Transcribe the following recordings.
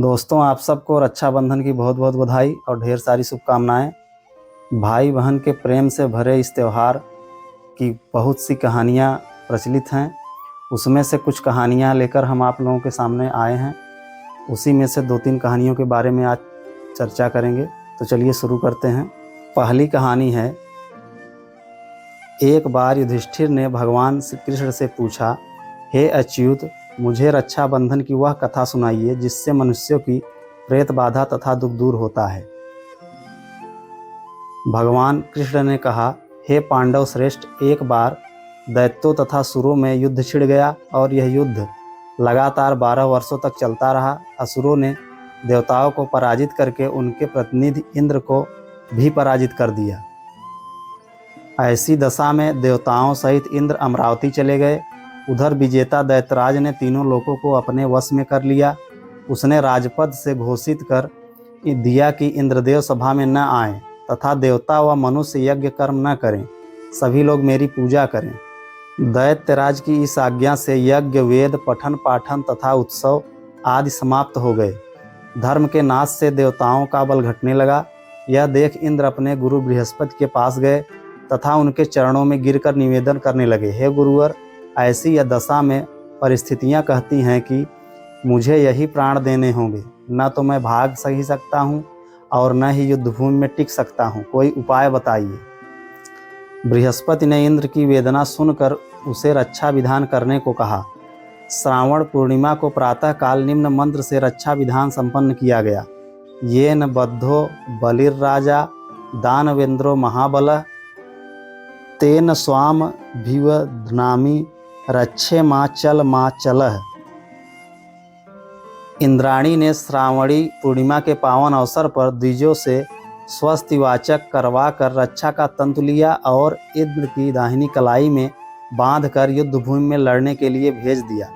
दोस्तों, आप सबको रक्षाबंधन की बहुत बहुत बधाई और ढेर सारी शुभकामनाएं। भाई बहन के प्रेम से भरे इस त्यौहार की बहुत सी कहानियां प्रचलित हैं। उसमें से कुछ कहानियां लेकर हम आप लोगों के सामने आए हैं। उसी में से 2-3 कहानियों के बारे में आज चर्चा करेंगे। तो चलिए शुरू करते हैं। पहली कहानी है, एक बार युधिष्ठिर ने भगवान श्री कृष्ण से पूछा, हे अच्युत, मुझे रक्षाबंधन की वह कथा सुनाइए जिससे मनुष्यों की प्रेत बाधा तथा दुख दूर होता है। भगवान कृष्ण ने कहा, हे पांडव श्रेष्ठ, एक बार दैत्यों तथा असुरों में युद्ध छिड़ गया और यह युद्ध लगातार 12 वर्षों तक चलता रहा। असुरों ने देवताओं को पराजित करके उनके प्रतिनिधि इंद्र को भी पराजित कर दिया। ऐसी दशा में देवताओं सहित इंद्र अमरावती चले गए। उधर विजेता दैत्यराज ने तीनों लोकों को अपने वश में कर लिया। उसने राजपद से घोषित कर दिया कि इंद्रदेव सभा में न आएं तथा देवता व मनुष्य यज्ञ कर्म न करें, सभी लोग मेरी पूजा करें। दैत्यराज की इस आज्ञा से यज्ञ, वेद, पठन पाठन तथा उत्सव आदि समाप्त हो गए। धर्म के नाश से देवताओं का बल घटने लगा। यह देख इंद्र अपने गुरु बृहस्पति के पास गए तथा उनके चरणों में गिरकर निवेदन करने लगे, हे गुरुवर, ऐसी यह दशा में परिस्थितियां कहती हैं कि मुझे यही प्राण देने होंगे। न तो मैं भाग सही सकता हूँ और न ही युद्धभूमि में टिक सकता हूँ, कोई उपाय बताइए। बृहस्पति ने इंद्र की वेदना सुनकर उसे रक्षा विधान करने को कहा। श्रावण पूर्णिमा को प्रातः काल निम्न मंत्र से रक्षा विधान संपन्न किया गया। ये न बद्धो बलिर्राजा दानवेंद्रो महाबल तेन स्वाम भिवध्नामि रक्षे माँ चलः। इंद्राणी ने श्रावणी पूर्णिमा के पावन अवसर पर द्विजों से स्वस्तिवाचक करवा कर रक्षा का तंतु लिया और इंद्र की दाहिनी कलाई में बांधकर युद्धभूमि में लड़ने के लिए भेज दिया।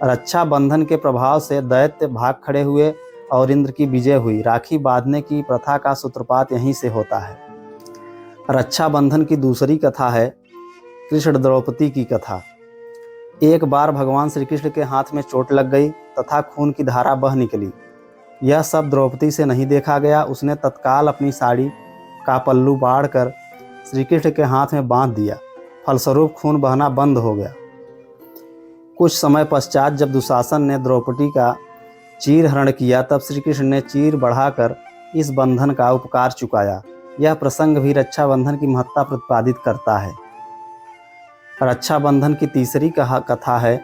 रक्षा बंधन के प्रभाव से दैत्य भाग खड़े हुए और इंद्र की विजय हुई। राखी बांधने की प्रथा का सूत्रपात यहीं से होता है। रक्षाबंधन की दूसरी कथा है, कृष्ण द्रौपदी की कथा। एक बार भगवान श्री कृष्ण के हाथ में चोट लग गई तथा खून की धारा बह निकली। यह सब द्रौपदी से नहीं देखा गया। उसने तत्काल अपनी साड़ी का पल्लू बाढ़कर श्री कृष्ण के हाथ में बांध दिया। फलस्वरूप खून बहना बंद हो गया। कुछ समय पश्चात जब दुशासन ने द्रौपदी का चीरहरण किया, तब श्री कृष्ण ने चीर बढ़ाकर इस बंधन का उपकार चुकाया। यह प्रसंग भी रक्षाबंधन की महत्ता प्रतिपादित करता है। रक्षाबंधन की तीसरी कथा है,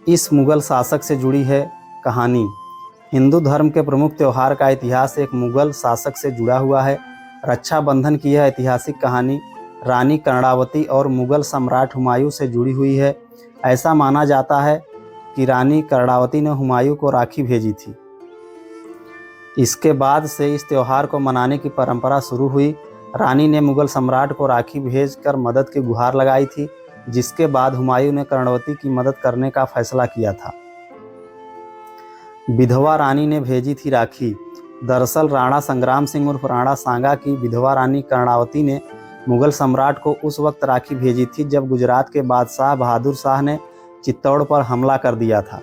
इस मुगल शासक से जुड़ी है कहानी। हिंदू धर्म के प्रमुख त्यौहार का इतिहास एक मुगल शासक से जुड़ा हुआ है। रक्षाबंधन की यह ऐतिहासिक कहानी रानी कर्णावती और मुगल सम्राट हुमायूं से जुड़ी हुई है। ऐसा माना जाता है कि रानी कर्णावती ने हुमायूं को राखी भेजी थी। इसके बाद से इस त्यौहार को मनाने की परंपरा शुरू हुई। रानी ने मुगल सम्राट को राखी भेजकर मदद की गुहार लगाई थी, जिसके बाद हुमायूं ने कर्णावती की मदद करने का फैसला किया था। विधवा रानी ने भेजी थी राखी। दरअसल राणा संग्राम सिंह उर्फ राणा सांगा की विधवा रानी कर्णावती ने मुगल सम्राट को उस वक्त राखी भेजी थी जब गुजरात के बादशाह बहादुर शाह ने चित्तौड़ पर हमला कर दिया था।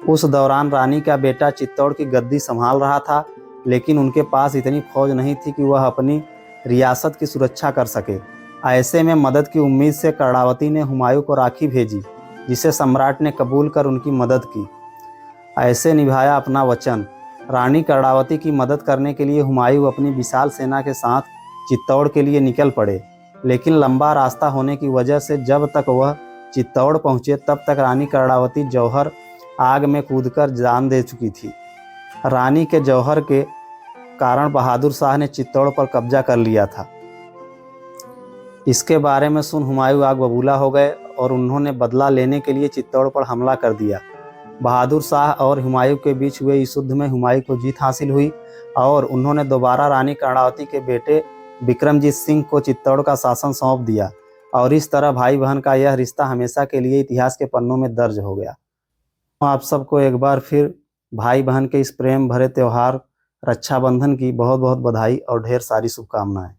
उस दौरान रानी का बेटा चित्तौड़ की गद्दी संभाल रहा था, लेकिन उनके पास इतनी फौज नहीं थी कि वह अपनी रियासत की सुरक्षा कर सके। ऐसे में मदद की उम्मीद से कर्णावती ने हुमायूं को राखी भेजी, जिसे सम्राट ने कबूल कर उनकी मदद की। ऐसे निभाया अपना वचन। रानी कर्णावती की मदद करने के लिए हुमायूं अपनी विशाल सेना के साथ चित्तौड़ के लिए निकल पड़े, लेकिन लंबा रास्ता होने की वजह से जब तक वह चित्तौड़ पहुँचे तब तक रानी कर्णावती जौहर आग में कूदकर जान दे चुकी थी। रानी के जौहर के कारण बहादुर शाह ने चित्तौड़ पर कब्जा कर लिया था। इसके बारे में सुन हुमायूं आग बबूला हो गए और उन्होंने बदला लेने के लिए चित्तौड़ पर हमला कर दिया। बहादुर शाह और हुमायूं के बीच हुए इस युद्ध में हुमायूं को जीत हासिल हुई और उन्होंने दोबारा रानी कर्णावती के बेटे विक्रमजीत सिंह को चित्तौड़ का शासन सौंप दिया और इस तरह भाई बहन का यह रिश्ता हमेशा के लिए इतिहास के पन्नों में दर्ज हो गया। आप सबको एक बार फिर भाई बहन के इस प्रेम भरे त्यौहार रक्षाबंधन की बहुत बहुत बधाई और ढेर सारी शुभकामनाएं।